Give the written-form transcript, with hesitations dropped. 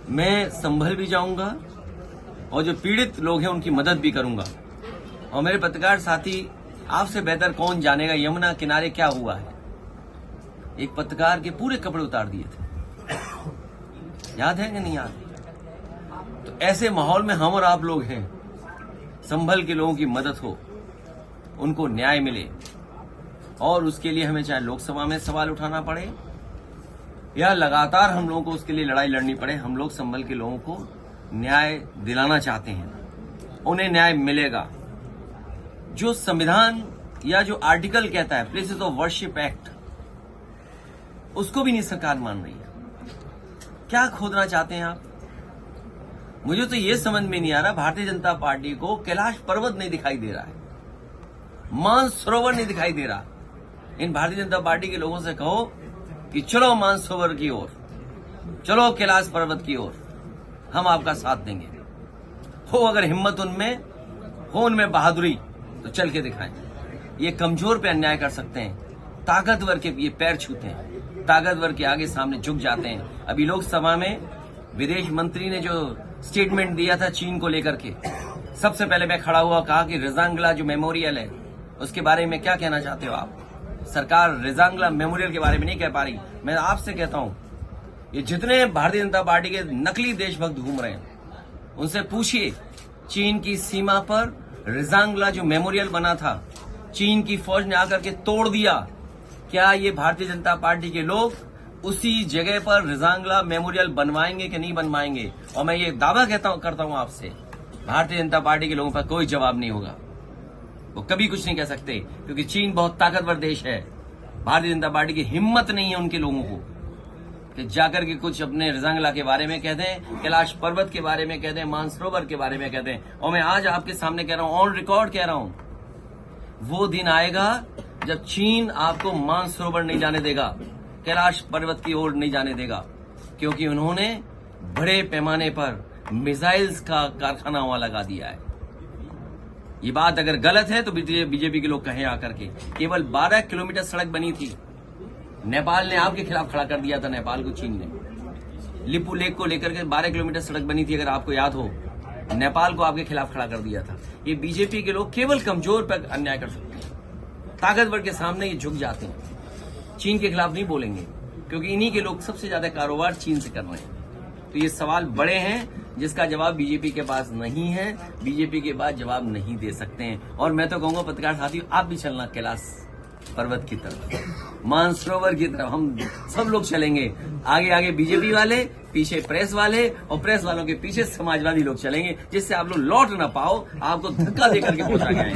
मैं संभल भी जाऊंगा और जो पीड़ित लोग हैं उनकी मदद भी करूंगा। और मेरे पत्रकार साथी, आपसे बेहतर कौन जानेगा यमुना किनारे क्या हुआ है। एक पत्रकार के पूरे कपड़े उतार दिए थे, याद है कि नहीं याद? तो ऐसे माहौल में हम और आप लोग हैं। संभल के लोगों की मदद हो, उनको न्याय मिले, और उसके लिए हमें चाहे लोकसभा में सवाल उठाना पड़े या लगातार हम लोगों को उसके लिए लड़ाई लड़नी पड़े, हम लोग संभल के लोगों को न्याय दिलाना चाहते हैं। उन्हें न्याय मिलेगा। जो संविधान या जो आर्टिकल कहता है प्लेसेस ऑफ वर्शिप एक्ट, उसको भी नहीं सरकार मान रही है। क्या खोदना चाहते हैं आप? मुझे तो ये समझ में नहीं आ रहा, भारतीय जनता पार्टी को कैलाश पर्वत नहीं दिखाई दे रहा है, मानसरोवर नहीं दिखाई दे रहा। इन भारतीय जनता पार्टी के लोगों से कहो कि चलो मानसरोवर की ओर, चलो कैलाश पर्वत की ओर, हम आपका साथ देंगे। हो अगर हिम्मत उनमें हो, उनमें बहादुरी, तो चल के दिखाएं। ये कमजोर पे अन्याय कर सकते हैं, ताकतवर के ये पैर छूते हैं, ताकतवर के आगे सामने झुक जाते हैं। अभी लोकसभा में विदेश मंत्री ने जो स्टेटमेंट दिया था चीन को लेकर के, सबसे पहले मैं खड़ा हुआ, कहा कि रिजांगला जो मेमोरियल है उसके बारे में क्या कहना चाहते हो आप? सरकार रिजांगला मेमोरियल के बारे में नहीं कह पा रही। मैं आपसे कहता हूं, ये जितने भारतीय जनता पार्टी के नकली देशभक्त घूम रहे हैं, उनसे पूछिए, चीन की सीमा पर रिजांगला जो मेमोरियल बना था, चीन की फौज ने आकर के तोड़ दिया। क्या ये भारतीय जनता पार्टी के लोग उसी जगह पर रिजांगला मेमोरियल बनवाएंगे कि नहीं बनवाएंगे? और मैं ये दावा करता हूं आपसे, भारतीय जनता पार्टी के लोगों पर कोई जवाब नहीं होगा। वो कभी कुछ नहीं कह सकते, क्योंकि चीन बहुत ताकतवर देश है। भारतीय जनता पार्टी की हिम्मत नहीं है उनके लोगों को कि जाकर के कुछ अपने रिजांगला के बारे में कह दें, कैलाश पर्वत के बारे में कह दें, मानसरोवर के बारे में कह दें। और मैं आज आपके सामने कह रहा हूं, ऑन रिकॉर्ड कह रहा हूं, वो दिन आएगा जब चीन आपको मानसरोवर नहीं जाने देगा, कैलाश पर्वत की ओर नहीं जाने देगा, क्योंकि उन्होंने बड़े पैमाने पर मिसाइल्स का कारखाना वहां लगा दिया है। ये बात अगर गलत है तो बीजेपी के लोग कहें आकर के। केवल 12 किलोमीटर सड़क बनी थी, नेपाल ने आपके खिलाफ खड़ा कर दिया था। नेपाल को चीन ने लिपू लेक को लेकर के 12 किलोमीटर सड़क बनी थी, अगर आपको याद हो, नेपाल को आपके खिलाफ खड़ा कर दिया था। ये बीजेपी के लोग केवल कमजोर पर अन्याय कर सकते हैं, ताकतवर के सामने ये झुक जाते हैं। चीन के खिलाफ नहीं बोलेंगे, क्योंकि इन्हीं के लोग सबसे ज्यादा कारोबार चीन से कर रहे हैं। तो ये सवाल बड़े हैं जिसका जवाब बीजेपी के पास नहीं है, बीजेपी के पास जवाब नहीं दे सकते हैं। और मैं तो कहूंगा पत्रकार साथियों, आप भी चलना कैलाश पर्वत की तरफ, मानसरोवर की तरफ, हम सब लोग चलेंगे। आगे आगे बीजेपी वाले, पीछे प्रेस वाले, और प्रेस वालों के पीछे समाजवादी लोग चलेंगे, जिससे आप लोग लौट ना पाओ, आपको धक्का देकर के पहुंचा गया है।